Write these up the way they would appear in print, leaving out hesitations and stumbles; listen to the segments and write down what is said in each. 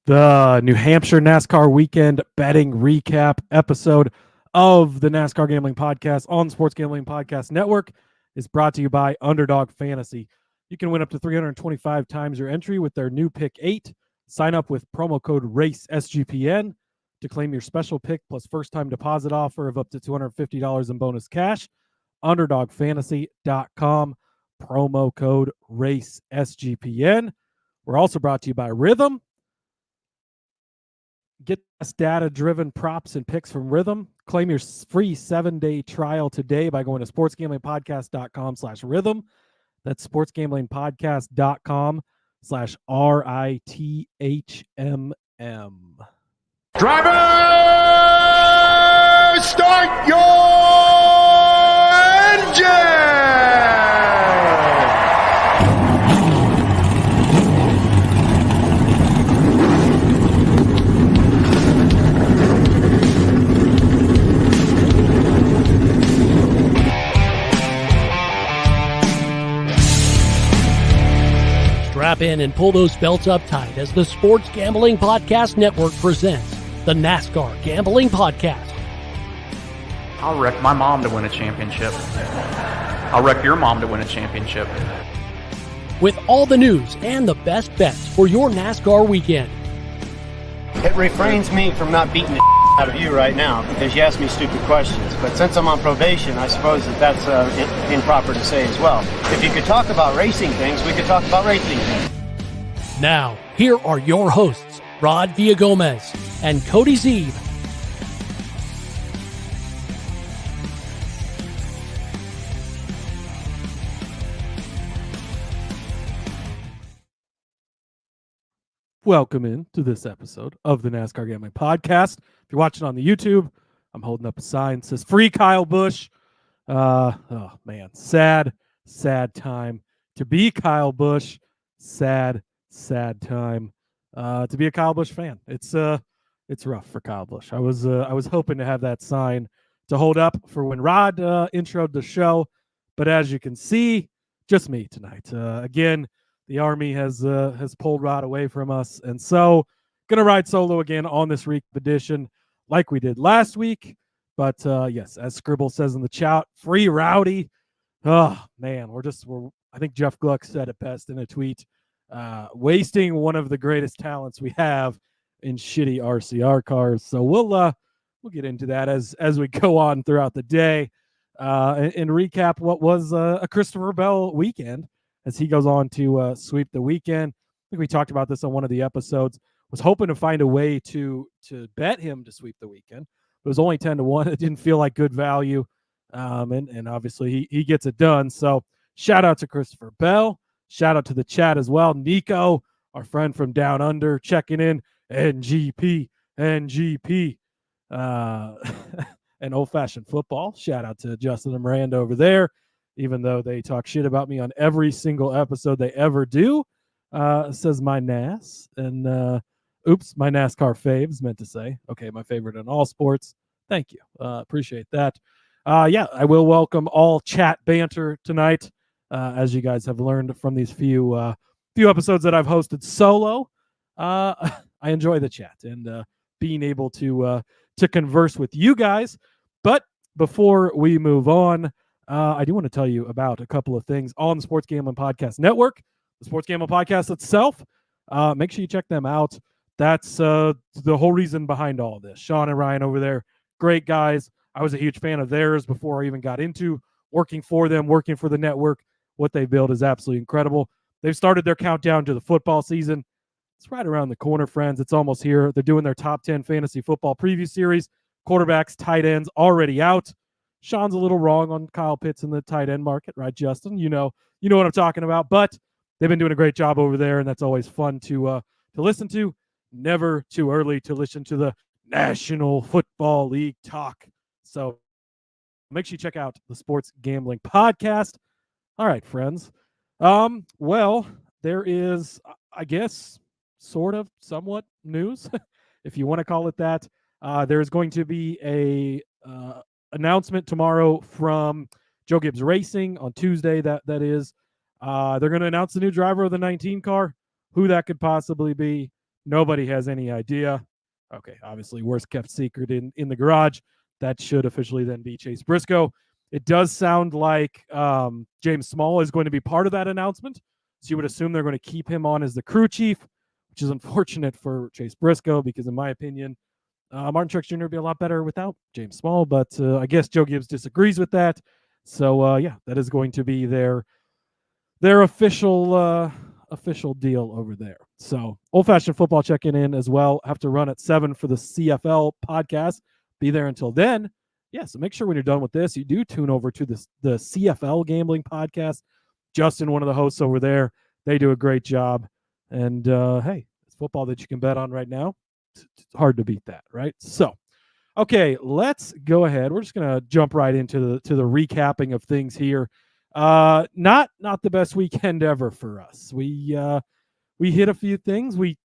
The New Hampshire NASCAR weekend betting recap episode of the NASCAR Gambling Podcast on Sports Gambling Podcast Network is brought to you by Underdog Fantasy. You can win up to 325 times your entry with their new Pick 8. Sign up with promo code RACESGPN to claim your special pick plus first-time deposit offer of up to $250 in bonus cash. UnderdogFantasy.com, promo code RACESGPN. We're also brought to you by Rhythm. Get data-driven props and picks from Rhythm. Claim your free 7-day trial today by going to sportsgamblingpodcast.com/rhythm. That's sportsgamblingpodcast.com/RITHMM. Driver, start your engine! Strap in and pull those belts up tight as the Sports Gambling Podcast Network presents the NASCAR Gambling Podcast. I'll wreck my mom to win a championship. I'll wreck your mom to win a championship. With all the news and the best bets for your NASCAR weekend. It refrains me from not beating the out of you right now because you ask me stupid questions. But since I'm on probation, I suppose that's improper to say as well. If you could talk about racing things, we could talk about racing things. Now, here are your hosts, Rod Villagomez and Cody Zeeb. Welcome in to this episode of the NASCAR Gambling Podcast. If you're watching on the YouTube, I'm holding up a sign that says "Free Kyle Busch." Oh man, sad time to be Kyle Busch. Sad time to be a Kyle Busch fan. It's rough for Kyle Busch. I was hoping to have that sign to hold up for when Rod introed the show, but as you can see, just me tonight. Again. The Army has pulled Rod away from us, and so gonna ride solo again on this recap edition, like we did last week. But yes, as Scribble says in the chat, free Rowdy. Oh man, we're I think Jeff Gluck said it best in a tweet, wasting one of the greatest talents we have in shitty RCR cars. So we'll get into that as we go on throughout the day, and recap what was a Christopher Bell weekend. As he goes on to sweep the weekend. I think we talked about this on one of the episodes. Was hoping to find a way to bet him to sweep the weekend. It was only 10-1. It didn't feel like good value, and obviously he gets it done. So shout out to Christopher Bell. Shout out to the chat as well. Nico, our friend from down under, checking in. NGP, and old-fashioned football. Shout out to Justin and Miranda over there. Even though they talk shit about me on every single episode they ever do, says my NAS. And my NASCAR faves, meant to say. Okay, my favorite in all sports. Thank you. Appreciate that. I will welcome all chat banter tonight. As you guys have learned from these few episodes that I've hosted solo, I enjoy the chat and being able to converse with you guys. But before we move on, I do want to tell you about a couple of things on the Sports Gambling Podcast Network, the Sports Gambling Podcast itself. Make sure you check them out. That's the whole reason behind all of this. Sean and Ryan over there, great guys. I was a huge fan of theirs before I even got into working for them, working for the network. What they build is absolutely incredible. They've started their countdown to the football season. It's right around the corner, friends. It's almost here. They're doing their top 10 fantasy football preview series. Quarterbacks, tight ends already out. Sean's a little wrong on Kyle Pitts in the tight end market, right, Justin? You know what I'm talking about. But they've been doing a great job over there, and that's always fun to listen to. Never too early to listen to the National Football League talk. So make sure you check out the Sports Gambling Podcast. All right, friends. Well, there is, I guess, sort of somewhat news, if you want to call it that. There's going to be a announcement tomorrow from Joe Gibbs Racing on Tuesday. That is, they're going to announce the new driver of the 19 car, who that could possibly be. Nobody has any idea. Okay, obviously, worst kept secret in the garage. That should officially then be Chase Briscoe. It does sound like James Small is going to be part of that announcement. So you would assume they're going to keep him on as the crew chief, which is unfortunate for Chase Briscoe because, in my opinion, Martin Truex Jr. would be a lot better without James Small. But I guess Joe Gibbs disagrees with that. So, yeah, that is going to be their official deal over there. So Old Fashioned Football checking in as well. Have to run at 7 for the CFL podcast. Be there until then. Yeah, so make sure when you're done with this, you do tune over to the CFL Gambling Podcast. Justin, one of the hosts over there, they do a great job. And hey, it's football that you can bet on right now. It's hard to beat that, right? So, okay, let's go ahead. We're just gonna jump right into the recapping of things here. Not the best weekend ever for us. We hit a few things. We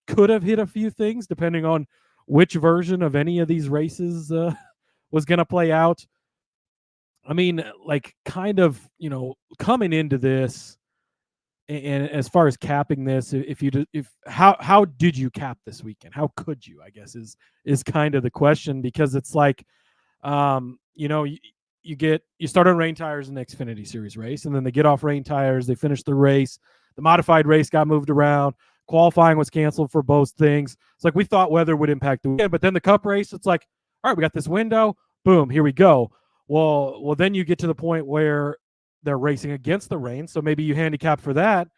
could have hit a few things depending on which version of any of these races was going to play out. I mean, like, kind of, coming into this, and as far as capping this, how did you cap this weekend? How could you? I guess is kind of the question, because it's like, you start on rain tires in the Xfinity Series race, and then they get off rain tires, they finish the race. The modified race got moved around. Qualifying was canceled for both things. It's like we thought weather would impact the weekend, but then the Cup race, it's like, all right, we got this window. Boom, here we go. Well, then you get to the point where they're racing against the rain, so maybe you handicap for that.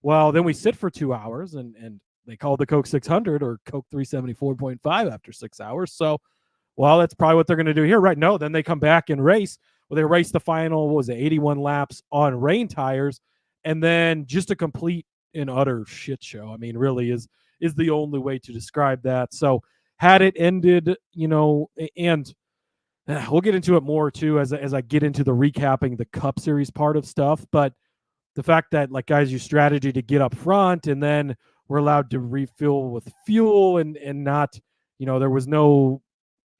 Well, then we sit for 2 hours, and they called the Coke 600 or Coke 374.5 after 6 hours. So, well, that's probably what they're going to do here, right? No, then they come back and race. Well, they race the final, 81 laps on rain tires, and then just a complete and utter shit show. I mean, really is the only way to describe that. So had it ended, and we'll get into it more too as I get into the recapping the Cup Series part of stuff. But the fact that, like, guys use strategy to get up front, and then we're allowed to refill with fuel, and not, there was no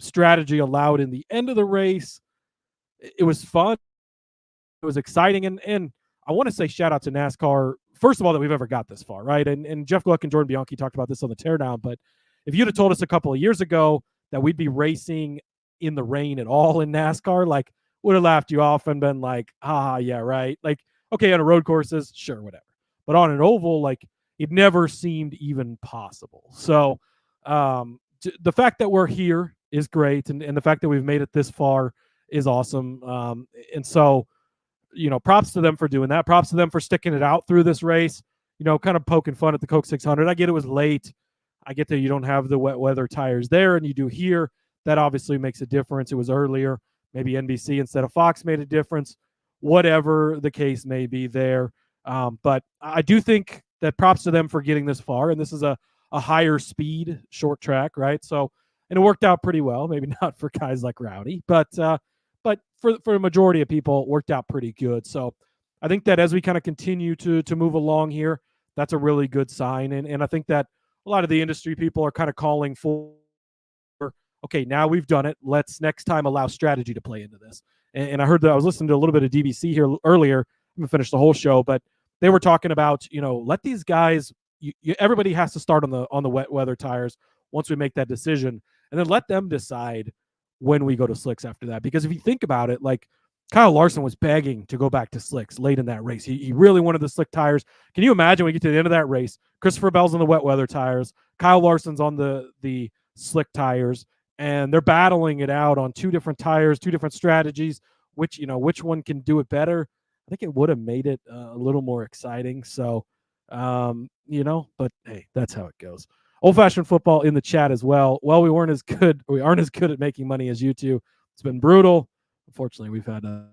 strategy allowed in the end of the race. It was fun. It was exciting. And I want to say shout out to NASCAR, first of all, that we've ever got this far, right? And Jeff Gluck and Jordan Bianchi talked about this on the teardown. But if you'd have told us a couple of years ago that we'd be racing in the rain at all in NASCAR, like, would have laughed you off and been like, yeah, right. Like, okay, on a road courses, sure, whatever. But on an oval, like, it never seemed even possible. So the fact that we're here is great. And the fact that we've made it this far is awesome. And so, props to them for doing that. Props to them for sticking it out through this race, kind of poking fun at the Coke 600. I get it was late. I get that you don't have the wet weather tires there, and you do here. That obviously makes a difference. It was earlier. Maybe NBC instead of Fox made a difference. Whatever the case may be there. But I do think that props to them for getting this far. And this is a higher speed short track, right? So, and it worked out pretty well. Maybe not for guys like Rowdy, but for a majority of people, it worked out pretty good. So I think that as we kind of continue to move along here, that's a really good sign. And I think that a lot of the industry people are kind of calling for, okay, now we've done it. Let's next time allow strategy to play into this. And I heard that I was listening to a little bit of DBC here earlier. I'm going to finish the whole show, but they were talking about, let these guys, everybody has to start on the wet weather tires once we make that decision, and then let them decide when we go to slicks after that. Because if you think about it, like, Kyle Larson was begging to go back to slicks late in that race. He really wanted the slick tires. Can you imagine when we get to the end of that race, Christopher Bell's on the wet weather tires, Kyle Larson's on the slick tires, and they're battling it out on two different tires, two different strategies, which one can do it better? I think it would have made it a little more exciting. So, but hey, that's how it goes. Old Fashioned Football in the chat as well. Well, we aren't as good at making money as you two. It's been brutal. Unfortunately, we've had a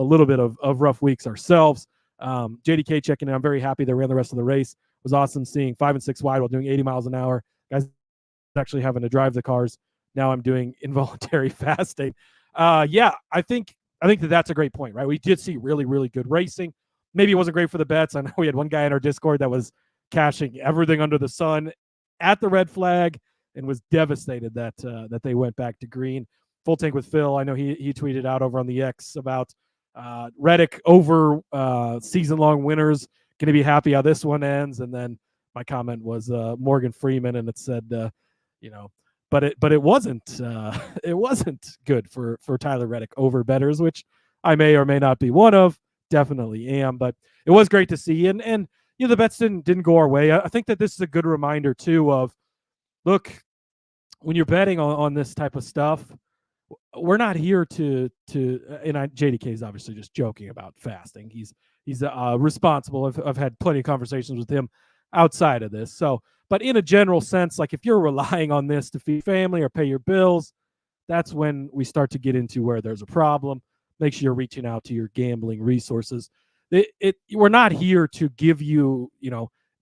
little bit of rough weeks ourselves. JDK checking in. I'm very happy they ran the rest of the race. It was awesome seeing 5 and 6 wide while doing 80 miles an hour. Guys actually having to drive the cars. Now I'm doing involuntary fasting. Yeah, I think that's a great point, right? We did see really, really good racing. Maybe it wasn't great for the bets. I know we had one guy in our Discord that was cashing everything under the sun at the red flag and was devastated that they went back to green. Full Tank with Phil, I know he tweeted out over on the X about Reddick over season-long winners. Going to be happy how this one ends. And then my comment was Morgan Freeman, and it said, but it wasn't it wasn't good for Tyler Reddick over bettors, which I may or may not be one of. Definitely am, but it was great to see, and the bets didn't go our way. I think that this is a good reminder too of, look, when you're betting on this type of stuff, we're not here to and JDK is obviously just joking about fasting. He's responsible. I've had plenty of conversations with him outside of this. So, but in a general sense, like if you're relying on this to feed family or pay your bills, that's when we start to get into where there's a problem. Make sure you're reaching out to your gambling resources. We're not here to give you,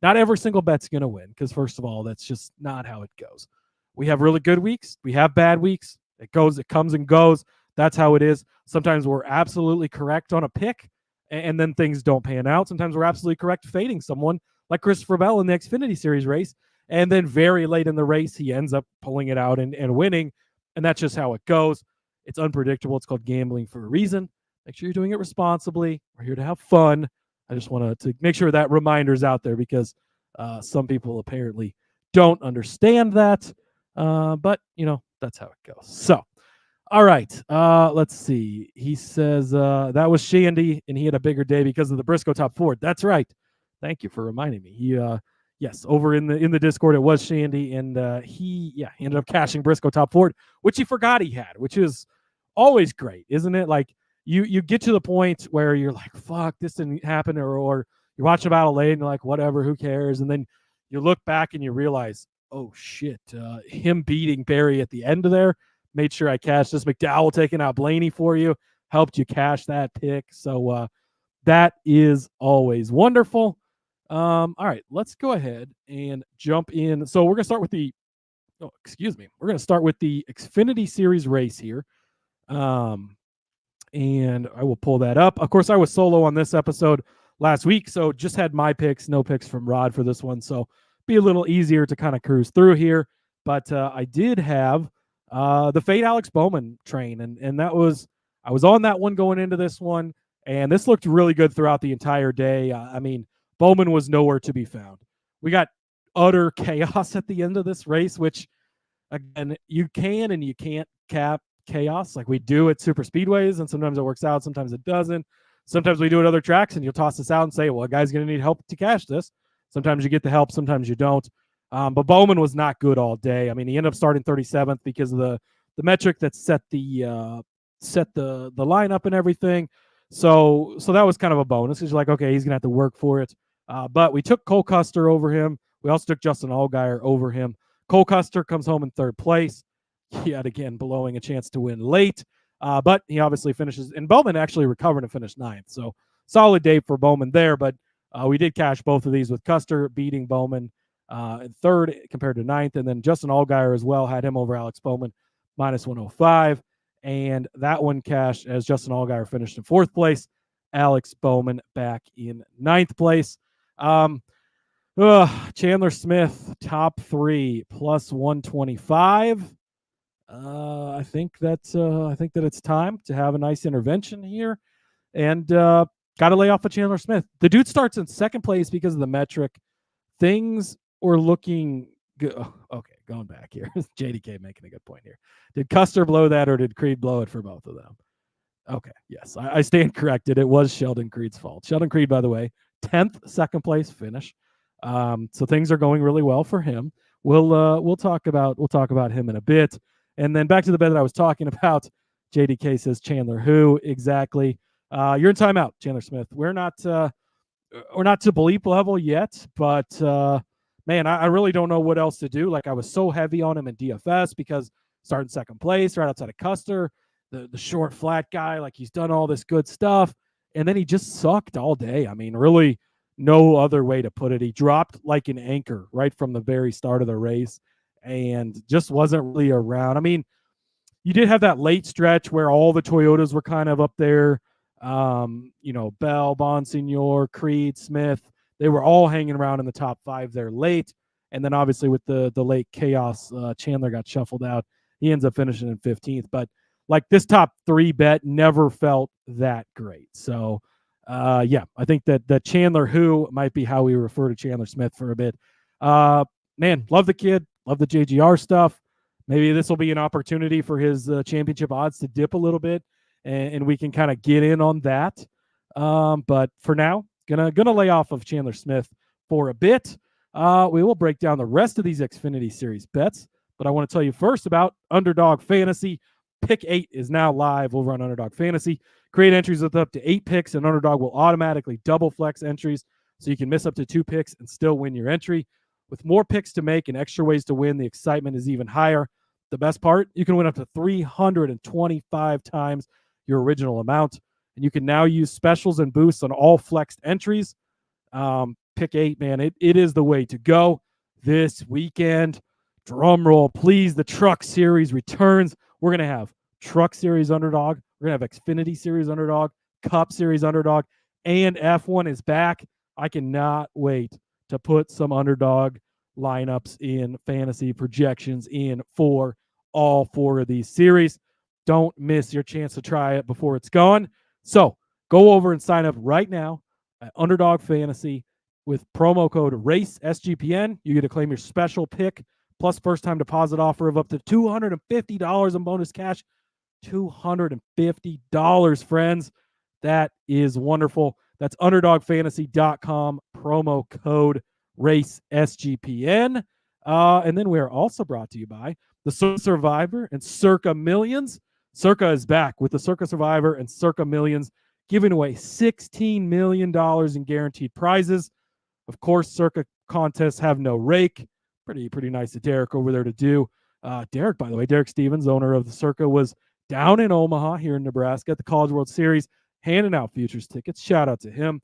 not every single bet's going to win, because first of all, that's just not how it goes. We have really good weeks. We have bad weeks. It comes and goes. That's how it is. Sometimes we're absolutely correct on a pick, and then things don't pan out. Sometimes we're absolutely correct fading someone like Christopher Bell in the Xfinity Series race, and then very late in the race, he ends up pulling it out and winning, and that's just how it goes. It's unpredictable. It's called gambling for a reason. Make sure you're doing it responsibly. We're here to have fun. I just want to make sure that reminder's out there, because some people apparently don't understand that, but, that's how it goes. So, all right, let's see. He says that was Shandy, and he had a bigger day because of the Briscoe Top Ford. That's right. Thank you for reminding me. Yes, over in the Discord, it was Shandy, and he ended up cashing Briscoe Top Ford, which he forgot he had, which is always great, isn't it? Like you get to the point where you're like, fuck, this didn't happen, or you're watching a battle late and you're like, whatever, who cares? And then you look back and you realize, oh shit, him beating Barry at the end of there made sure I cashed this. McDowell taking out Blaney for you helped you cash that pick. So that is always wonderful. All right, let's go ahead and jump in. So we're going to start with we're going to start with the Xfinity Series race here. And I will pull that up. Of course, I was solo on this episode last week, so just had my picks, no picks from Rod for this one. So be a little easier to kind of cruise through here. But I did have the Fade Alex Bowman train, and I was on that one going into this one, and this looked really good throughout the entire day. I mean, Bowman was nowhere to be found. We got utter chaos at the end of this race, which, again, you can and you can't cap chaos like we do at super speedways, and sometimes it works out, sometimes it doesn't. Sometimes we do it at other tracks, and you'll toss this out and say, well, a guy's going to need help to cash this. Sometimes you get the help, sometimes you don't. But Bowman was not good all day. I mean, he ended up starting 37th because of the metric that set the lineup and everything. So that was kind of a bonus, because you're like, okay, he's going to have to work for it. But we took Cole Custer over him. We also took Justin Allgaier over him. Cole Custer comes home in third place, yet again blowing a chance to win late. But he obviously finishes, and Bowman actually recovered and finished ninth. So solid day for Bowman there. But we did cash both of these with Custer beating Bowman in third compared to ninth. And then Justin Allgaier as well had him over Alex Bowman minus 105. And that one cashed as Justin Allgaier finished in fourth place. Alex Bowman back in ninth place. Chandler Smith, top 3 plus 125. I think that it's time to have a nice intervention here, and got to lay off of Chandler Smith. The dude starts in second place because of the metric. Things were looking good. Okay, going back here. JDK making a good point here. Did Custer blow that, or did Creed blow it for both of them? Okay, yes, I stand corrected. It was Sheldon Creed's fault. Sheldon Creed, by the way, 10th, second place finish. So things are going really well for him. We'll talk about him in a bit. And then back to the bet that I was talking about. JDK says Chandler who exactly? You're in timeout, Chandler Smith. We're not to bleep level yet, but man, I really don't know what else to do. Like, I was so heavy on him in DFS because starting second place right outside of Custer, the short flat guy, like he's done all this good stuff, and then he just sucked all day. I mean, really no other way to put it. He dropped like an anchor right from the very start of the race and just wasn't really around. I mean, you did have that late stretch where all the Toyotas were kind of up there. Bell, Bonsignor, Creed, Smith, they were all hanging around in the top 5 there late. And then obviously with the late chaos, Chandler got shuffled out. He ends up finishing in 15th. But like, this top 3 bet never felt that great. So I think that Chandler who might be how we refer to Chandler Smith for a bit. Man, love the kid. Love the JGR stuff. Maybe this will be an opportunity for his championship odds to dip a little bit, and we can kind of get in on that. But for now, gonna lay off of Chandler Smith for a bit. We will break down the rest of these Xfinity Series bets, but I want to tell you first about Underdog Fantasy. Pick 8 is now live over on Underdog Fantasy. Create entries with up to 8 picks, and Underdog will automatically double flex entries, so you can miss up to 2 picks and still win your entry. With more picks to make and extra ways to win, the excitement is even higher. The best part, you can win up to 325 times your original amount, and you can now use specials and boosts on all flexed entries. Pick 8, man, it is the way to go this weekend. Drum roll, please. The Truck Series returns. We're going to have Truck Series Underdog. We're going to have Xfinity Series Underdog, Cup Series Underdog, and F1 is back. I cannot wait to put some Underdog lineups in fantasy projections in for all 4 of these series. Don't miss your chance to try it before it's gone. So go over and sign up right now at Underdog Fantasy with promo code RACESGPN. You get to claim your special pick plus first-time deposit offer of up to $250 in bonus cash. $250, friends. That is wonderful. That's UnderdogFantasy.com, promo code RACESGPN. And then we are also brought to you by the Circa Survivor and Circa Millions. Circa is back with the Circa Survivor and Circa Millions, giving away $16 million in guaranteed prizes. Of course, Circa contests have no rake. Pretty nice of Derek over there to do. Derek, by the way, Derek Stevens, owner of the Circa, was down in Omaha here in Nebraska at the College World Series, handing out futures tickets. Shout out to him.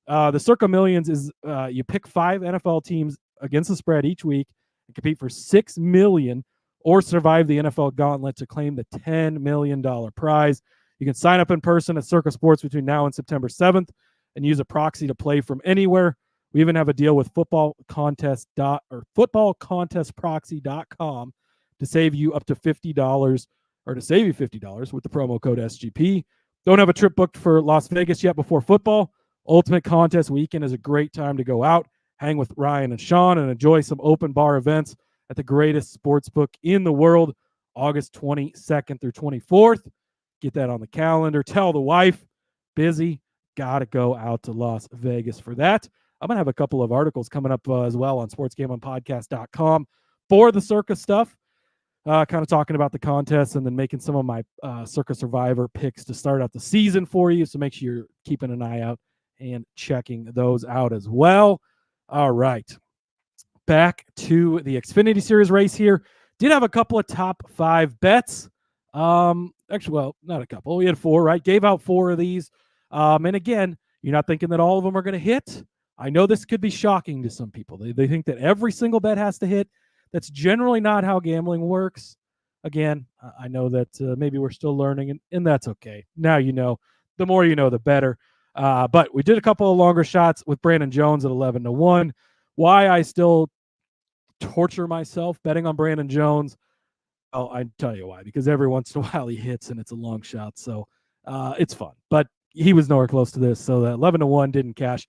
The Circa Millions is you pick 5 NFL teams against the spread each week and compete for $6 million or survive the NFL gauntlet to claim the $10 million prize. You can sign up in person at Circa Sports between now and September 7th and use a proxy to play from anywhere. We even have a deal with footballcontestproxy.com to save you up to $50 or to save you $50 with the promo code SGP. Don't have a trip booked for Las Vegas yet before football? Ultimate Contest Weekend is a great time to go out, hang with Ryan and Sean, and enjoy some open bar events at the greatest sports book in the world, August 22nd through 24th. Get that on the calendar. Tell the wife, busy, got to go out to Las Vegas for that. I'm going to have a couple of articles coming up as well on sportsgamblingpodcast.com for the Circa stuff, kind of talking about the contest and then making some of my Circa Survivor picks to start out the season for you. So make sure you're keeping an eye out and checking those out as well. All right. Back to the Xfinity Series race here. Did have a couple of top 5 bets. Actually, well, not a couple. We had 4, right? Gave out 4 of these. And again, you're not thinking that all of them are going to hit. I know this could be shocking to some people. They think that every single bet has to hit. That's generally not how gambling works. Again, I know that maybe we're still learning, and that's okay. Now you know. The more you know, the better. But we did a couple of longer shots with Brandon Jones at 11-1. Why I still torture myself betting on Brandon Jones? Oh, I tell you why. Because every once in a while he hits, and it's a long shot. So it's fun. But he was nowhere close to this. So that 11-1 didn't cash.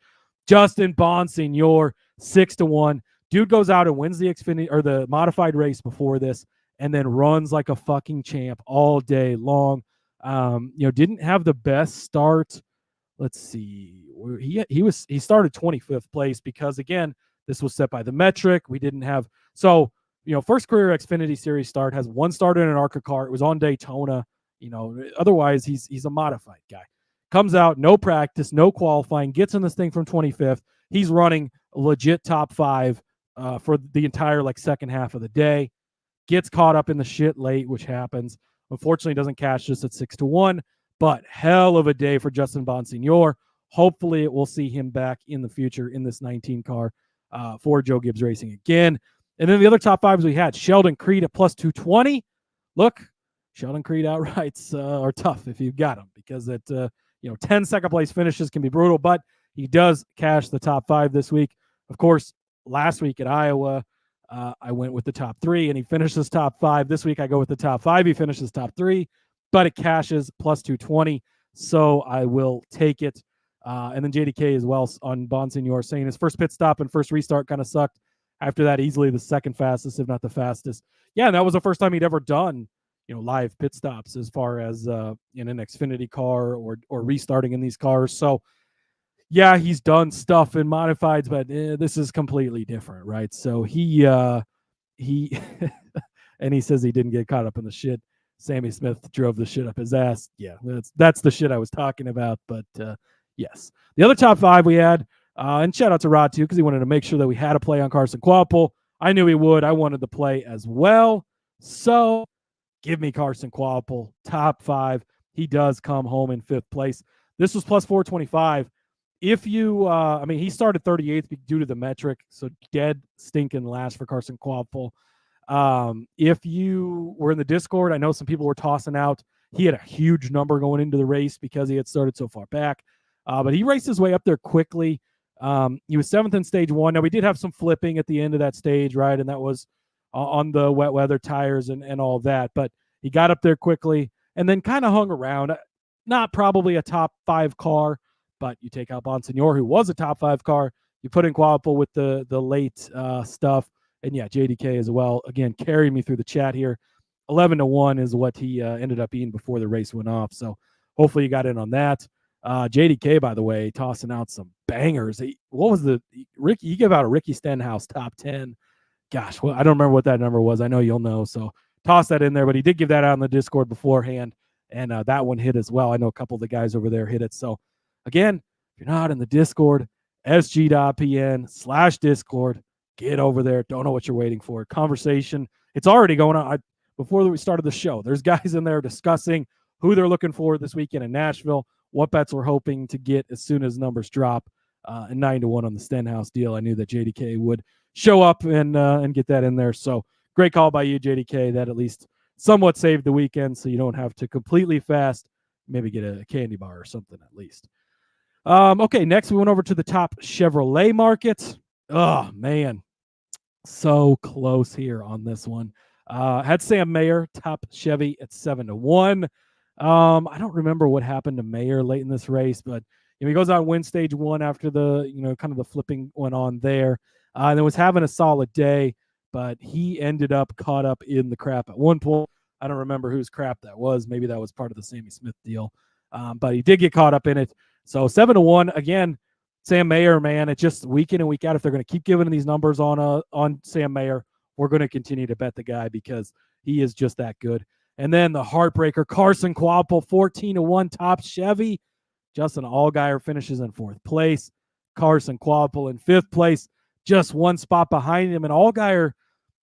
Justin Bonsignor, 6-1. Dude goes out and wins the Xfinity or the modified race before this, and then runs like a fucking champ all day long. Didn't have the best start. Let's see. He started 25th place because again, this was set by the metric. We didn't have first career Xfinity Series start, has 1 starter in an ARCA car. It was on Daytona. Otherwise he's a modified guy. Comes out, no practice, no qualifying, gets in this thing from 25th. He's running a legit top 5 for the entire second half of the day. Gets caught up in the shit late, which happens. Unfortunately, doesn't cash just at 6-1, but hell of a day for Justin Bonsignor. Hopefully, it will see him back in the future in this 19 car for Joe Gibbs Racing again. And then the other top 5s we had Sheldon Creed at plus 220. Look, Sheldon Creed outrights are tough if you've got them because 10 second place finishes can be brutal, but he does cash the top 5 this week. Of course, last week at Iowa, I went with the top 3 and he finishes top 5. This week I go with the top 5. He finishes top 3, but it cashes plus 220. So I will take it. And then JDK as well on Bonsignor saying his first pit stop and first restart kind of sucked After that, easily the second fastest, if not the fastest. Yeah, and that was the first time he'd ever done, live pit stops as far as in an Xfinity car or restarting in these cars. So, yeah, he's done stuff in modifieds, but this is completely different, right? So he and he says he didn't get caught up in the shit. Sammy Smith drove the shit up his ass. Yeah, that's the shit I was talking about. But yes, the other top 5 we had, and shout out to Rod too, because he wanted to make sure that we had a play on Carson Kvapil. I knew he would. I wanted the play as well. So give me Carson Kvapil, top 5. He does come home in 5th place. This was plus 425. If you, he started 38th due to the metric, so dead stinking last for Carson Kvapil. If you were in the Discord, I know some people were tossing out. He had a huge number going into the race because he had started so far back. But he raced his way up there quickly. He was 7th in stage 1. Now, we did have some flipping at the end of that stage, right? And that was on the wet weather tires and all that. But he got up there quickly and then kind of hung around. Not probably a top 5 car, but you take out Bonsignor, who was a top 5 car. You put in Kvapil with the late stuff. And yeah, JDK as well. Again, carried me through the chat here. 11-1 is what he ended up being before the race went off. So hopefully you got in on that. JDK, by the way, tossing out some bangers. What was Ricky? He gave out a Ricky Stenhouse top 10. Gosh, well, I don't remember what that number was. I know you'll know. So toss that in there. But he did give that out on the Discord beforehand. And that one hit as well. I know a couple of the guys over there hit it. So again, if you're not in the Discord, sg.pn/Discord. Get over there. Don't know what you're waiting for. Conversation. It's already going on. Before we started the show, there's guys in there discussing who they're looking for this weekend in Nashville, what bets we're hoping to get as soon as numbers drop, and 9-1 on the Stenhouse deal. I knew that JDK would show up and get that in there. So great call by you, JDK. That at least somewhat saved the weekend, so you don't have to completely fast. Maybe get a candy bar or something at least. Okay, next we went over to the top Chevrolet market. Oh, man. So close here on this one. Had Sam Mayer, top Chevy at 7-1. I don't remember what happened to Mayer late in this race, but he goes out and wins stage 1 after the, kind of the flipping went on there. And then was having a solid day, but he ended up caught up in the crap at one point. I don't remember whose crap that was. Maybe that was part of the Sammy Smith deal. But he did get caught up in it. So 7-1, again, Sam Mayer, man, it's just week in and week out. If they're going to keep giving these numbers on Sam Mayer, we're going to continue to bet the guy because he is just that good. And then the heartbreaker, Carson Kvapil, 14-1 top Chevy. Justin Allgaier finishes in 4th place. Carson Kvapil in 5th place, just one spot behind him. And Allgaier,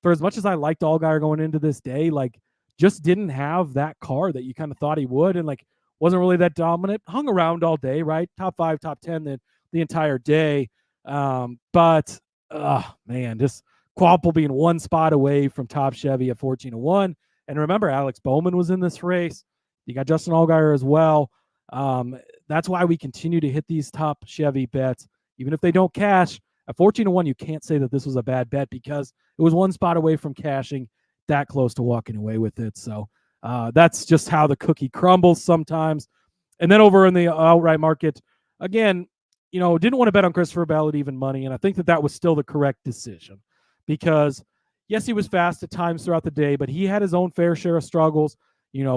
for as much as I liked Allgaier going into this day, just didn't have that car that you kind of thought he would, and wasn't really that dominant. Hung around all day, right? Top 5, top 10 the entire day. But man, just Kvapil being one spot away from top Chevy at 14-1. And remember, Alex Bowman was in this race. You got Justin Allgaier as well. That's why we continue to hit these top Chevy bets. Even if they don't cash, at 14-1, you can't say that this was a bad bet because it was one spot away from cashing, that close to walking away with it. So that's just how the cookie crumbles sometimes. And then over in the outright market, again, didn't want to bet on Christopher Bell at even money, and I think that was still the correct decision because, yes, he was fast at times throughout the day, but he had his own fair share of struggles,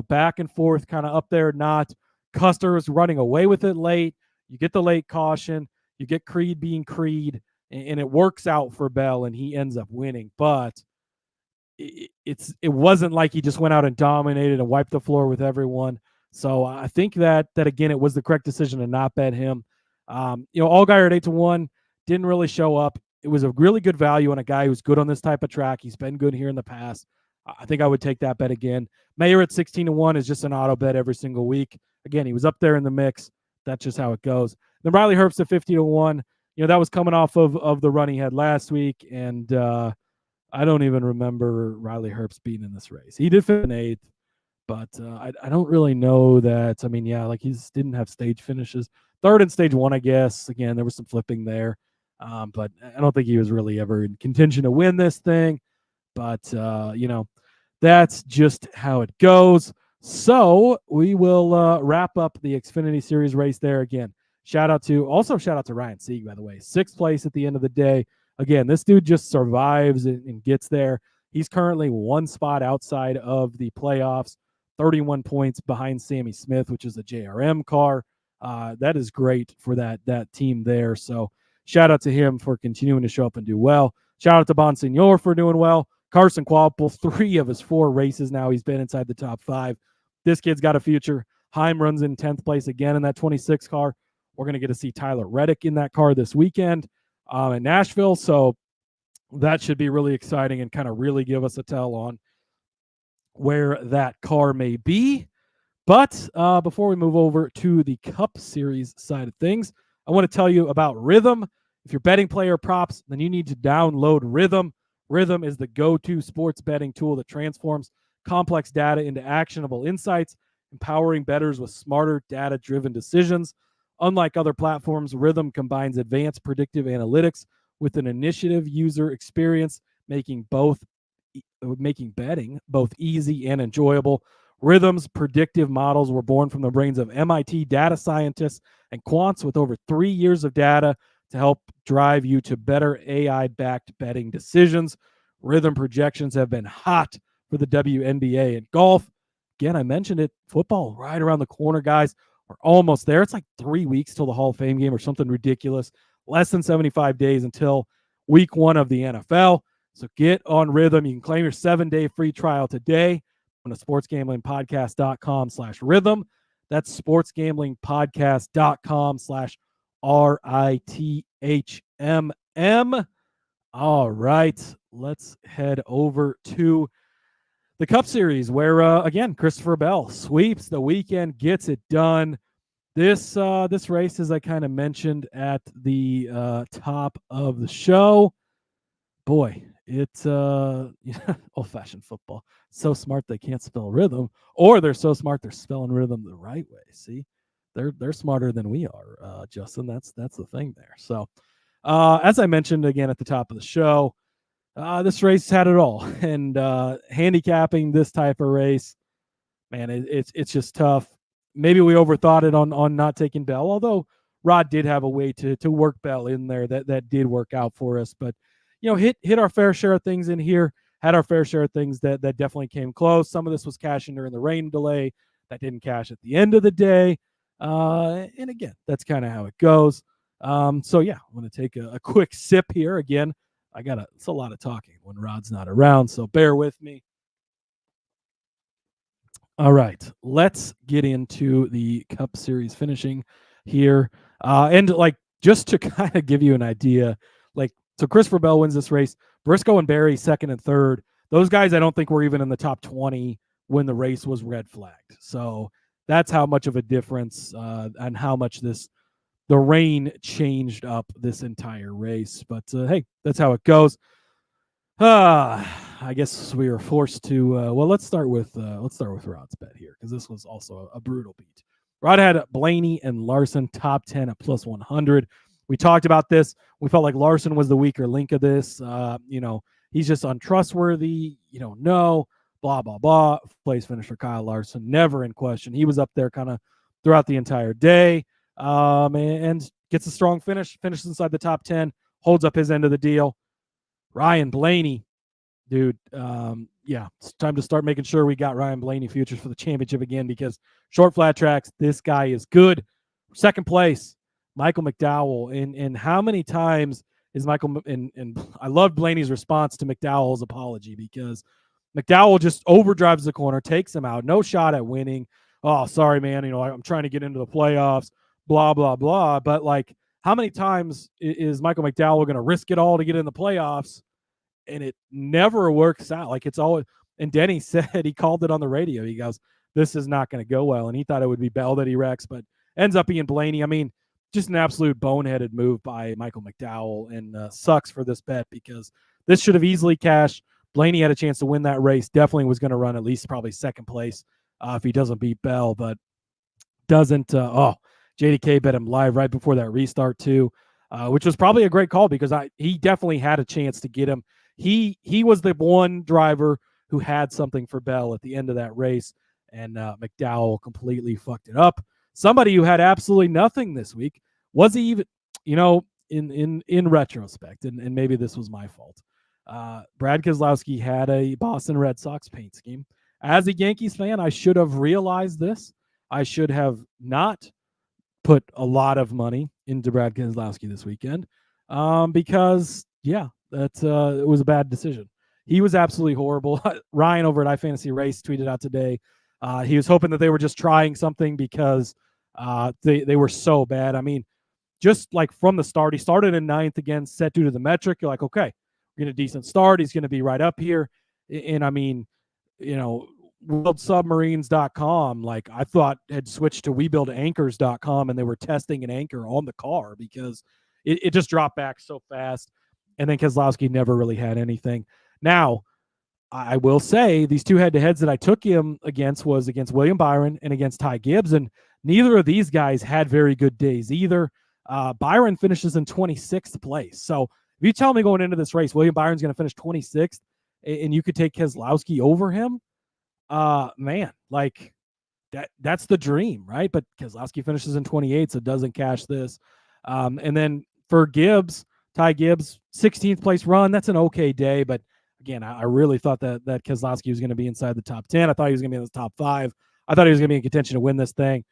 back and forth, kind of up there, not. Custer was running away with it late. You get the late caution. You get Creed being Creed, and it works out for Bell, and he ends up winning. But it wasn't like he just went out and dominated and wiped the floor with everyone. So I think that again, it was the correct decision to not bet him. Allgaier at 8-1 didn't really show up. It was a really good value on a guy who's good on this type of track. He's been good here in the past. I think I would take that bet again. Mayer at 16-1 is just an auto bet every single week. Again, he was up there in the mix. That's just how it goes. Then Riley Herbst at 50-1. That was coming off of the run he had last week, and I don't even remember Riley Herbst being in this race. He did finish in 8th, but I don't really know that. He didn't have stage finishes. 3rd in stage 1, I guess. Again, there was some flipping there. But I don't think he was really ever in contention to win this thing. But, that's just how it goes. So we will wrap up the Xfinity Series race there again. Shout out to Ryan Sieg, by the way. 6th place at the end of the day. again, this dude just survives and gets there. He's currently one spot outside of the playoffs, 31 points behind Sammy Smith, which is a JRM car. That is great for that team there. So shout out to him for continuing to show up and do well. Shout out to Bonsignor for doing well. Carson Quapple, 3 of his 4 races now, he's been inside the top 5. This kid's got a future. Heim runs in 10th place again in that 26 car. We're going to get to see Tyler Reddick in that car this weekend in Nashville. So that should be really exciting and kind of really give us a tell on where that car may be. But before we move over to the Cup Series side of things, I want to tell you about Rhythm. If you're betting player props, then you need to download Rhythm. Rhythm is the go-to sports betting tool that transforms complex data into actionable insights, empowering bettors with smarter, data-driven decisions. Unlike other platforms, Rhythm combines advanced predictive analytics with an initiative user experience, making betting both easy and enjoyable. Rhythm's predictive models were born from the brains of MIT data scientists and quants with over 3 years of data to help drive you to better AI-backed betting decisions. Rhythm projections have been hot for the WNBA and golf. Again, I mentioned it. Football right around the corner, guys. We're almost there. It's like 3 weeks till the Hall of Fame game or something ridiculous. Less than 75 days until week 1 of the NFL. So get on Rhythm. You can claim your 7-day free trial today on the sportsgamblingpodcast.com/rhythm. That's sportsgamblingpodcast.com/RITHMM. All right, let's head over to the Cup Series where, again, Christopher Bell sweeps the weekend, gets it done. This race, as I kind of mentioned at the top of the show, boy, it's old-fashioned football. So smart they can't spell rhythm, or they're so smart they're spelling rhythm the right way. See, they're smarter than we are, Justin. That's the thing there. So, as I mentioned again at the top of the show, this race had it all, and handicapping this type of race, man, it's just tough. Maybe we overthought it on not taking Bell, although Rod did have a way to work Bell in there that did work out for us. But hit our fair share of things in here, had our fair share of things that definitely came close. Some of this was cashing during the rain delay that didn't cash at the end of the day. And again, that's kind of how it goes. So yeah, I'm going to take a quick sip here. Again, it's a lot of talking when Rod's not around, so bear with me. All right, let's get into the Cup Series finishing here. And just to kind of give you an idea, so Christopher Bell wins this race. Briscoe and Barry, 2nd and 3rd. Those guys I don't think were even in the top 20 when the race was red flagged. So that's how much of a difference and how much the rain changed up this entire race. But hey, that's how it goes. I guess we were forced to. Let's start with Rod's bet here, because this was also a brutal beat. Rod had Blaney and Larson top 10 at plus 100. We talked about this. We felt like Larson was the weaker link of this. He's just untrustworthy. No, blah, blah, blah. Place finish for Kyle Larson, never in question. He was up there kind of throughout the entire day, and gets a strong finish, finishes inside the top 10, holds up his end of the deal. Ryan Blaney, dude, it's time to start making sure we got Ryan Blaney futures for the championship again, because short flat tracks, this guy is good. 2nd place, Michael McDowell. And how many times is Michael, and I love Blaney's response to McDowell's apology, because McDowell just overdrives the corner, takes him out, no shot at winning. Oh, sorry, man, I'm trying to get into the playoffs, blah, blah, blah. But how many times is Michael McDowell going to risk it all to get in the playoffs? And it never works out. It's always, and Denny said, he called it on the radio. He goes, this is not going to go well. And he thought it would be Bell that he wrecks, but ends up being Blaney. I mean, just an absolute boneheaded move by Michael McDowell, and sucks for this bet, because this should have easily cashed. Blaney had a chance to win that race. Definitely was going to run at least probably 2nd place if he doesn't beat Bell, but doesn't. JDK bet him live right before that restart too, which was probably a great call, because he definitely had a chance to get him. He was the one driver who had something for Bell at the end of that race, and McDowell completely fucked it up. Somebody who had absolutely nothing this week. Was he even, in retrospect, and maybe this was my fault. Brad Keselowski had a Boston Red Sox paint scheme. As a Yankees fan, I should have realized this. I should have not put a lot of money into Brad Keselowski this weekend, because it was a bad decision. He was absolutely horrible. Ryan over at iFantasy Race tweeted out today. He was hoping that they were just trying something because they were so bad. I mean, just like from the start, he started in ninth again, set due to the metric. You're like, okay, we're getting a decent start. He's going to be right up here. And I mean, worldsubmarines.com, like I thought had switched to webuildanchors.com, and they were testing an anchor on the car because it just dropped back so fast. And then Keselowski never really had anything. Now, I will say these two head-to-heads that I took him against was against William Byron and against Ty Gibbs, and neither of these guys had very good days either. Byron finishes in 26th place. So if you tell me going into this race, William Byron's going to finish 26th, and you could take Keselowski over him, man, like that's the dream, right? But Keselowski finishes in 28, so doesn't cash this. And then for Gibbs, Ty Gibbs, 16th place run. That's an okay day, but again, I really thought that Keselowski was going to be inside the top 10. I thought he was going to be in the top 5. I thought he was going to be in contention to win this thing.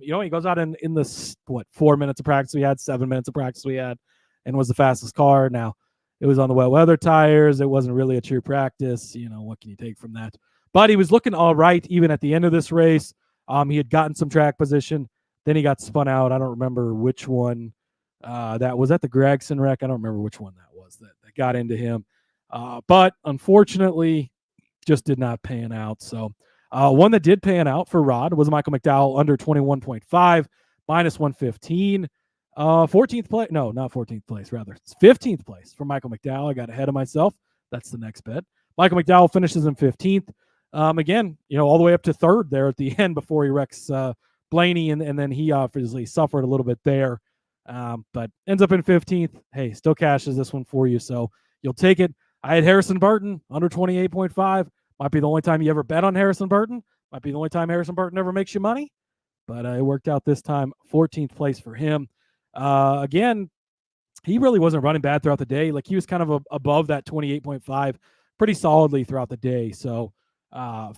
He goes out in the 4 minutes of practice we had, 7 minutes of practice we had, and was the fastest car. Now, it was on the wet weather tires. It wasn't really a true practice. What can you take from that? But he was looking all right even at the end of this race. He had gotten some track position. Then he got spun out. I don't remember which one that was at the Gregson wreck. I don't remember which one that was that got into him. But unfortunately, just did not pan out. So one that did pan out for Rod was Michael McDowell under 21.5, minus 115. 14th place. No, not 14th place, rather. It's 15th place for Michael McDowell. I got ahead of myself. That's the next bet. Michael McDowell finishes in 15th. Again, all the way up to third there at the end before he wrecks Blaney, and then he obviously suffered a little bit there. But ends up in 15th. Hey, still cashes this one for you, so you'll take it. I had Harrison Burton under 28.5. Might be the only time you ever bet on Harrison Burton. Might be the only time Harrison Burton ever makes you money. But it worked out this time. 14th place for him. Again, he really wasn't running bad throughout the day. Like he was kind of above that 28.5 pretty solidly throughout the day. So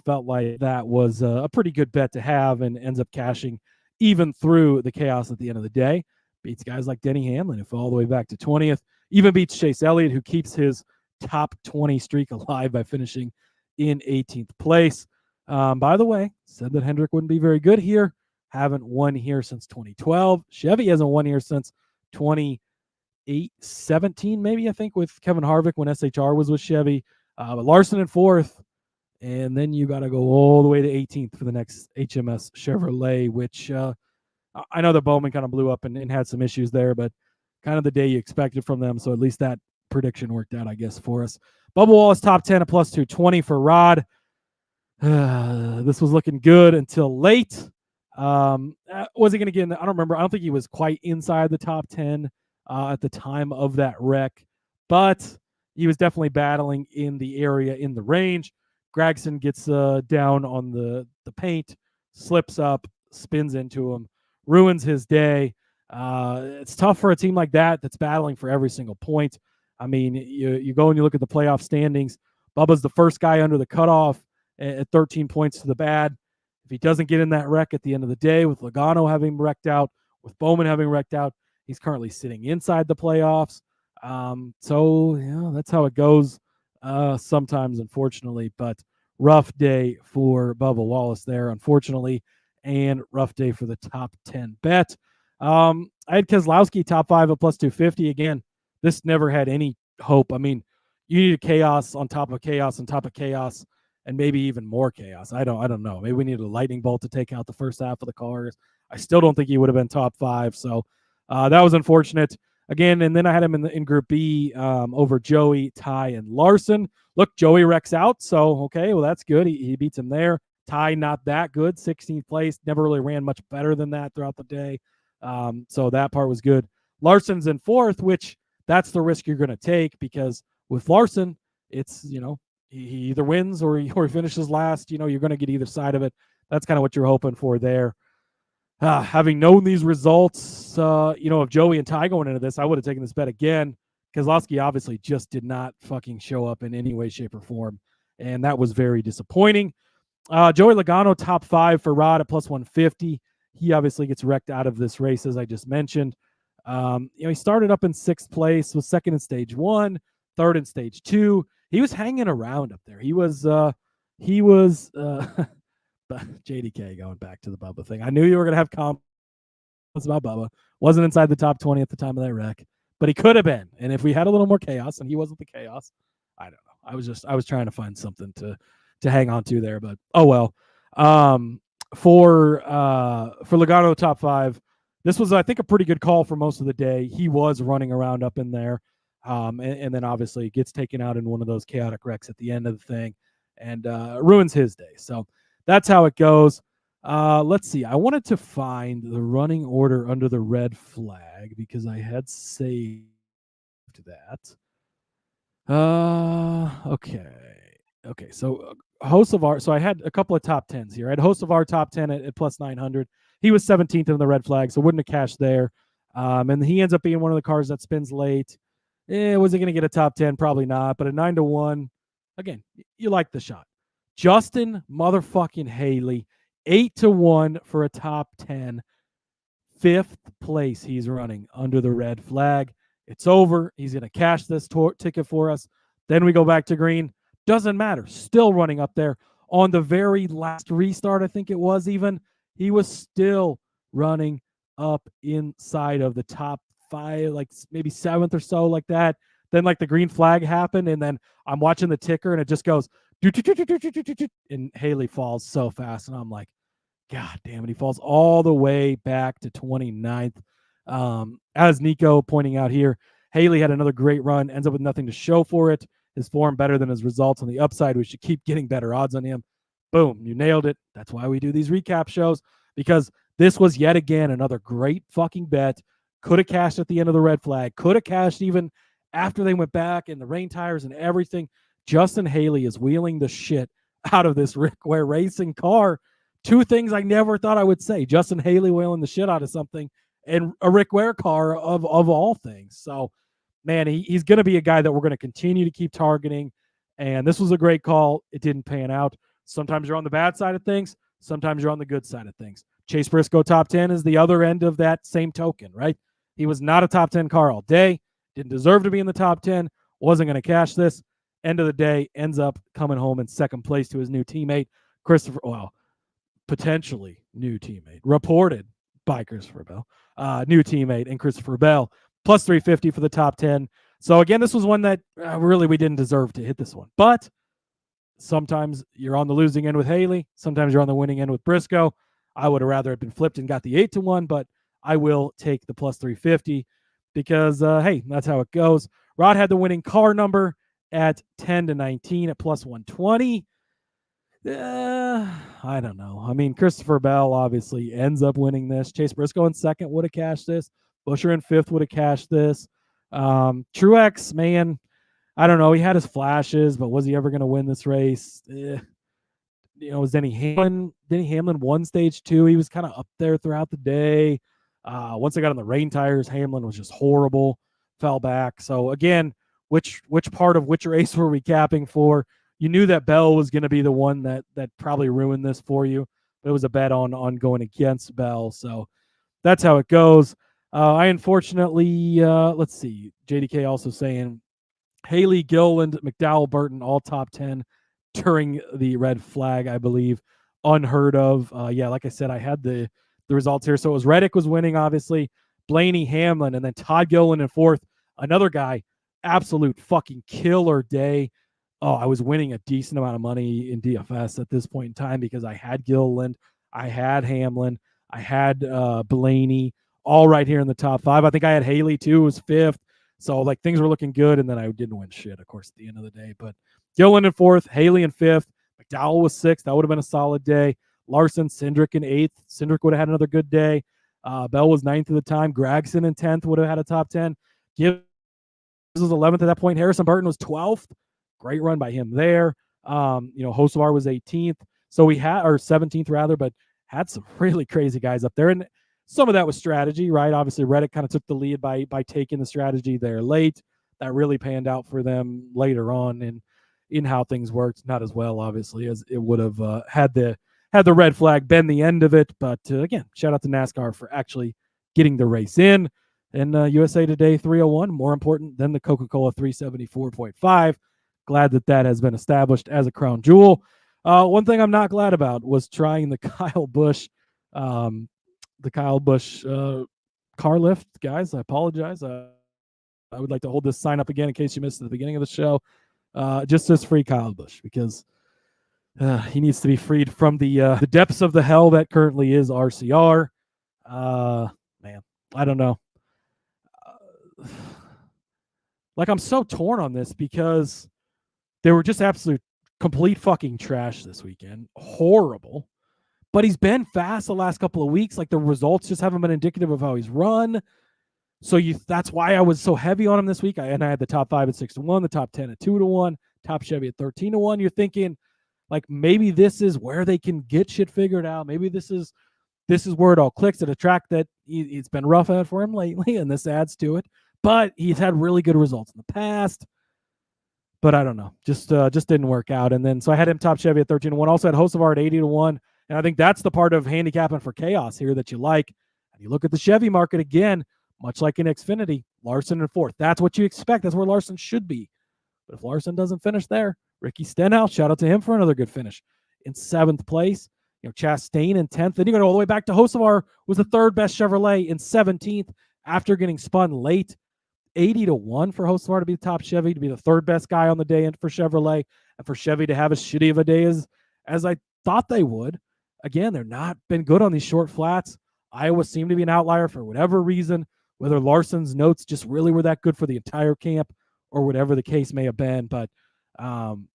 felt like that was a pretty good bet to have, and ends up cashing even through the chaos at the end of the day. Beats guys like Denny Hamlin, who fell all the way back to 20th. Even beats Chase Elliott, who keeps his top 20 streak alive by finishing in 18th place. By the way, said that Hendrick wouldn't be very good here. Haven't won here since 2012. Chevy hasn't won here since 2017, maybe, I think, with Kevin Harvick when SHR was with Chevy. But Larson in 4th. And then you got to go all the way to 18th for the next HMS Chevrolet, which I know that Bowman kind of blew up and had some issues there, but kind of the day you expected from them. So at least that prediction worked out, I guess, for us. Bubba Wallace top 10 at plus 220 for Rod. This was looking good until late. Was he going to get in? I don't remember. I don't think he was quite inside the top 10 at the time of that wreck, but he was definitely battling in the area in the range. Gragson gets down on the paint, slips up, spins into him, ruins his day. It's tough for a team like that that's battling for every single point. I mean, you go and you look at the playoff standings. Bubba's the first guy under the cutoff at 13 points to the bad. If he doesn't get in that wreck at the end of the day, with Logano having wrecked out, with Bowman having wrecked out, he's currently sitting inside the playoffs. So, that's how it goes sometimes, unfortunately. But rough day for Bubba Wallace there, unfortunately, and rough day for the top 10 bet. I had Keselowski top 5 at plus 250. Again, this never had any hope. I mean, you needed chaos on top of chaos on top of chaos, and maybe even more chaos. I don't know. Maybe we needed a lightning bolt to take out the first half of the cars. I still don't think he would have been top 5. So that was unfortunate. Again, and then I had him in Group B over Joey, Ty, and Larson. Look, Joey wrecks out, so okay, well, that's good. He beats him there. Ty, not that good, 16th place. Never really ran much better than that throughout the day. So that part was good. Larson's in 4th, which that's the risk you're going to take, because with Larson, it's, he either wins or he finishes last. You're going to get either side of it. That's kind of what you're hoping for there. having known these results, of Joey and Ty going into this, I would have taken this bet again. Keselowski obviously just did not fucking show up in any way, shape, or form, and that was very disappointing. Joey Logano, top 5 for Rod at plus 150. He obviously gets wrecked out of this race, as I just mentioned. He started up in 6th place, was 2nd in stage 1, 3rd in stage 2. He was hanging around up there. He was JDK going back to the Bubba thing. I knew you were going to have comments about Bubba. Wasn't inside the top 20 at the time of that wreck, but he could have been. And if we had a little more chaos and he wasn't the chaos, I don't know. I was trying to find something to hang on to there, but oh well. For Logano top 5, this was, I think, a pretty good call for most of the day. He was running around up in there, and then obviously gets taken out in one of those chaotic wrecks at the end of the thing, and ruins his day. So that's how it goes. Let's see. I wanted to find the running order under the red flag because I had saved that. Okay. So so I had a couple of top 10s here. I had host of our top 10 at plus 900. He was 17th in the red flag, so wouldn't have cashed there. And he ends up being one of the cars that spins late. Was he going to get a top 10? Probably not. But a 9-1, again, you like the shot. Justin motherfucking Haley, 8-1 for a top 10. 5th place he's running under the red flag. It's over. He's going to cash this ticket for us. Then we go back to green. Doesn't matter. Still running up there. On the very last restart, I think it was even, he was still running up inside of the top 5, like maybe 7th or so, like that. Then like the green flag happened, and then I'm watching the ticker, and it just goes, and Haley falls so fast, and I'm like, God damn it. He falls all the way back to 29th. As Nico pointing out here, Haley had another great run, ends up with nothing to show for it. His form better than his results. On the upside, we should keep getting better odds on him. Boom, you nailed it. That's why we do these recap shows, because this was yet again another great fucking bet. Could have cashed at the end of the red flag. Could have cashed even after they went back and the rain tires and everything. Justin Haley is wheeling the shit out of this Rick Ware Racing car. 2 things I never thought I would say. Justin Haley wheeling the shit out of something, and a Rick Ware car of all things. So, man, he's going to be a guy that we're going to continue to keep targeting. And this was a great call. It didn't pan out. Sometimes you're on the bad side of things. Sometimes you're on the good side of things. Chase Briscoe top 10 is the other end of that same token, right? He was not a top 10 car all day. Didn't deserve to be in the top 10. Wasn't going to cash this. End of the day, ends up coming home in 2nd place to his new teammate, potentially new teammate, reported by Christopher Bell, new teammate, and Christopher Bell, plus 350 for the top 10. So again, this was one that really we didn't deserve to hit this one. But sometimes you're on the losing end with Haley. Sometimes you're on the winning end with Briscoe. I would have rather have been flipped and got the 8-1, but I will take the plus 350 because, hey, that's how it goes. Rod had the winning car number at 10-19 at plus 120. I don't know. I mean, Christopher Bell obviously ends up winning this. Chase Briscoe in 2nd would have cashed this. Busher in 5th would have cashed this. Truex, man, I don't know. He had his flashes, but was he ever going to win this race? Was Denny Hamlin won stage 2. He was kind of up there throughout the day. Once they got on the rain tires, Hamlin was just horrible, fell back. So again, which part of which race were we capping for? You knew that Bell was going to be the one that probably ruined this for you. But it was a bet on going against Bell. So that's how it goes. I unfortunately, let's see, JDK also saying Haley, Gilliland, McDowell, Burton, all top 10 during the red flag, I believe. Unheard of. Yeah, like I said, I had the results here. So it was Reddick was winning, obviously. Blaney, Hamlin, and then Todd Gilliland in 4th. Another guy, absolute fucking killer day. Oh, I was winning a decent amount of money in DFS at this point in time because I had Gilliland, I had Hamlin, I had Blaney, all right here in the top 5. I think I had Haley too, was 5th. So like things were looking good, and then I didn't win shit, of course, at the end of the day. But Gilliland in 4th, Haley in 5th, McDowell was 6th. That would have been a solid day. Larson, Cindric in 8th. Cindric would have had another good day. Bell was 9th at the time. Gragson in 10th would have had a top 10. Gibbs was 11th at that point. Harrison Burton was 12th. Great run by him there. Hocevar was 18th. So we had, or 17th rather, but had some really crazy guys up there. And some of that was strategy, right? Obviously, Reddick kind of took the lead by taking the strategy there late. That really panned out for them later on in how things worked. Not as well, obviously, as it would have had the red flag been the end of it. But again, shout out to NASCAR for actually getting the race in. And USA Today 301, more important than the Coca-Cola 374.5. Glad that has been established as a crown jewel. One thing I'm not glad about was trying the Kyle Busch car lift. Guys, I apologize. I would like to hold this sign up again in case you missed it at the beginning of the show. Just says free Kyle Busch, because he needs to be freed from the depths of the hell that currently is RCR. Man, I don't know. Like, I'm so torn on this because they were just absolute complete fucking trash this weekend. Horrible. But he's been fast the last couple of weeks. Like, the results just haven't been indicative of how he's run. So that's why I was so heavy on him this week. I had the top 5 at 6-1, the top 10 at 2-1, top Chevy at 13-1. You're thinking, like, maybe this is where they can get shit figured out. Maybe this is where it all clicks at a track that it's been rough at for him lately, and this adds to it. But he's had really good results in the past. But I don't know. Just didn't work out. And then so I had him top Chevy at 13-1. Also had Hocevar at 80-1. And I think that's the part of handicapping for chaos here that you like. And you look at the Chevy market again, much like in Xfinity, Larson in 4th. That's what you expect. That's where Larson should be. But if Larson doesn't finish there, Ricky Stenhouse, shout out to him for another good finish. In 7th place, Chastain in 10th. Then you go all the way back to Hocevar, was the 3rd best Chevrolet in 17th after getting spun late. 80-1 for Hocevar to be the top Chevy, to be the 3rd best guy on the day for Chevrolet, and for Chevy to have as shitty of a day as I thought they would. Again, they're not been good on these short flats. Iowa seemed to be an outlier for whatever reason, whether Larson's notes just really were that good for the entire camp or whatever the case may have been. But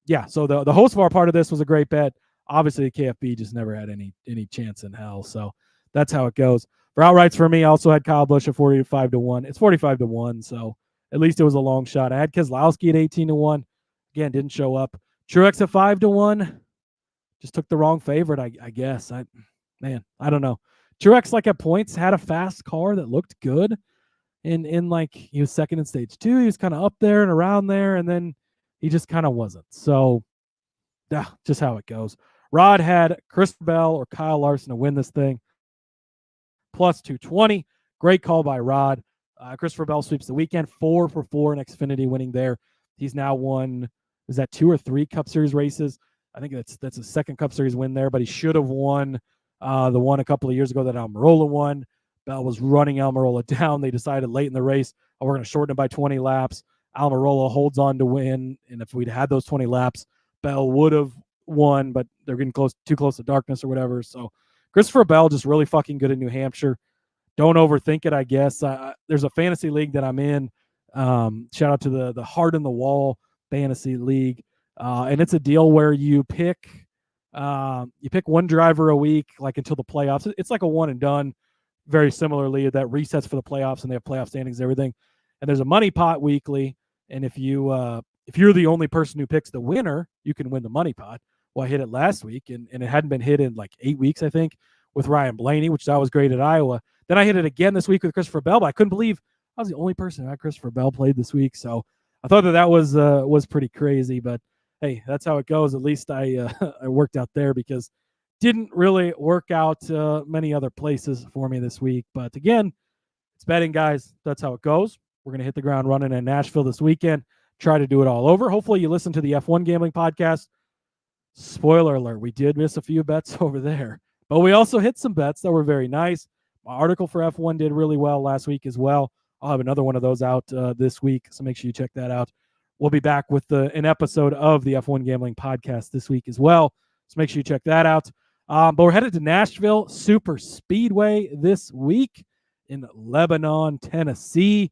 yeah, so the Hocevar part of this was a great bet. Obviously, the KFB just never had any chance in hell. So that's how it goes. For outrights for me, I also had Kyle Busch at 45-1. It's 45-1, so at least it was a long shot. I had Keselowski at 18-1. Again, didn't show up. Truex at 5-1. Just took the wrong favorite, I guess. I don't know. Truex, like, at points, had a fast car that looked good. In like, he was second in stage 2. He was kind of up there and around there, and then he just kind of wasn't. So, yeah, just how it goes. Rod had Christopher Bell or Kyle Larson to win this thing. Plus 220. Great call by Rod. Christopher Bell sweeps the weekend. 4 for 4 in Xfinity, winning there. He's now won, is that 2 or 3 Cup Series races? I think that's a second Cup Series win there, but he should have won the one a couple of years ago that Almirola won. Bell was running Almirola down. They decided late in the race, we're going to shorten it by 20 laps. Almirola holds on to win, and if we'd had those 20 laps, Bell would have won, but they're getting too close to darkness or whatever. So Christopher Bell just really fucking good in New Hampshire. Don't overthink it, I guess. There's a fantasy league that I'm in. Shout out to the Heart in the Wall Fantasy League. And it's a deal where you pick one driver a week, like, until the playoffs. It's like a one and done, very similarly, that resets for the playoffs, and they have playoff standings and everything. And there's a money pot weekly. And if you're the only person who picks the winner, you can win the money pot. Well, I hit it last week, and it hadn't been hit in like 8 weeks, I think, with Ryan Blaney, which that was great at Iowa. Then I hit it again this week with Christopher Bell, but I couldn't believe I was the only person who had Christopher Bell played this week. So I thought that was pretty crazy, but hey, that's how it goes. At least I worked out there, because didn't really work out many other places for me this week. But again, it's betting, guys. That's how it goes. We're going to hit the ground running in Nashville this weekend. Try to do it all over. Hopefully you listen to the F1 Gambling Podcast. Spoiler alert, we did miss a few bets over there, but we also hit some bets that were very nice. My article for F1 did really well last week as well. I'll have another one of those out this week, so make sure you check that out. We'll be back with an episode of the F1 Gambling Podcast this week as well, so make sure you check that out. But we're headed to Nashville Super Speedway this week in Lebanon, Tennessee.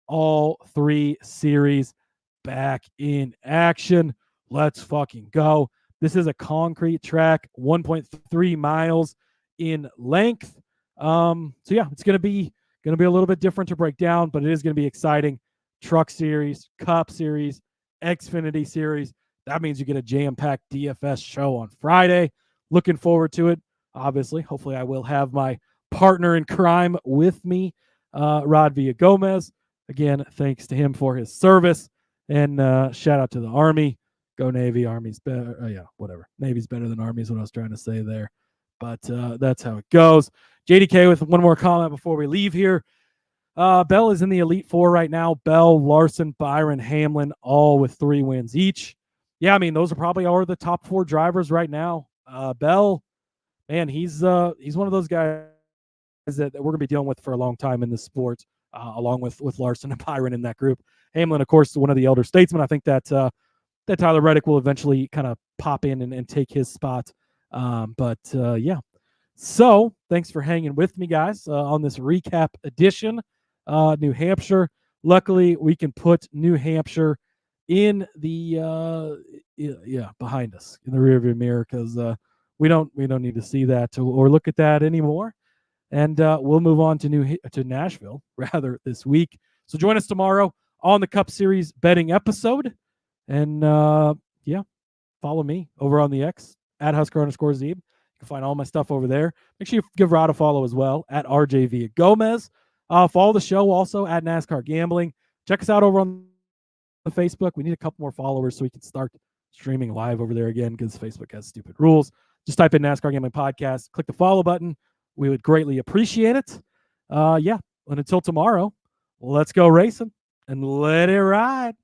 All 3 series back in action. Let's fucking go. This is a concrete track, 1.3 miles in length. So yeah, it's going to be a little bit different to break down, but it is going to be exciting. Truck Series, Cup Series, Xfinity Series. That means you get a jam-packed DFS show on Friday. Looking forward to it. obviously. Hopefully I will have my partner in crime with me, Rod Villagomez. Again, thanks to him for his service. And shout out to the Army. Go Navy. Army's better. Yeah, whatever. Navy's better than Army is what I was trying to say there. But that's how it goes. JDK with one more comment before we leave here. Bell is in the Elite Four right now. Bell, Larson, Byron, Hamlin, all with 3 wins each. Yeah, I mean, those are probably are the top 4 drivers right now. Bell, man, he's one of those guys that we're going to be dealing with for a long time in this sport, along with Larson and Byron in that group. Hamlin, of course, one of the elder statesmen. I think that Tyler Reddick will eventually kind of pop in and take his spot. Yeah. So thanks for hanging with me, guys, on this recap edition. New Hampshire. Luckily, we can put New Hampshire in the behind us in the rearview mirror, because we don't need to see that or look at that anymore. And we'll move on to Nashville rather this week. So join us tomorrow on the Cup Series betting episode. And follow me over on the X at Husker_Zeeb. You can find all my stuff over there. Make sure you give Rod a follow as well at RJ Villagomez. Follow the show also at NASCAR Gambling. Check us out over on the Facebook. We need a couple more followers so we can start streaming live over there again, because Facebook has stupid rules. Just type in NASCAR Gambling Podcast. Click the follow button. We would greatly appreciate it. And until tomorrow, let's go racing and let it ride.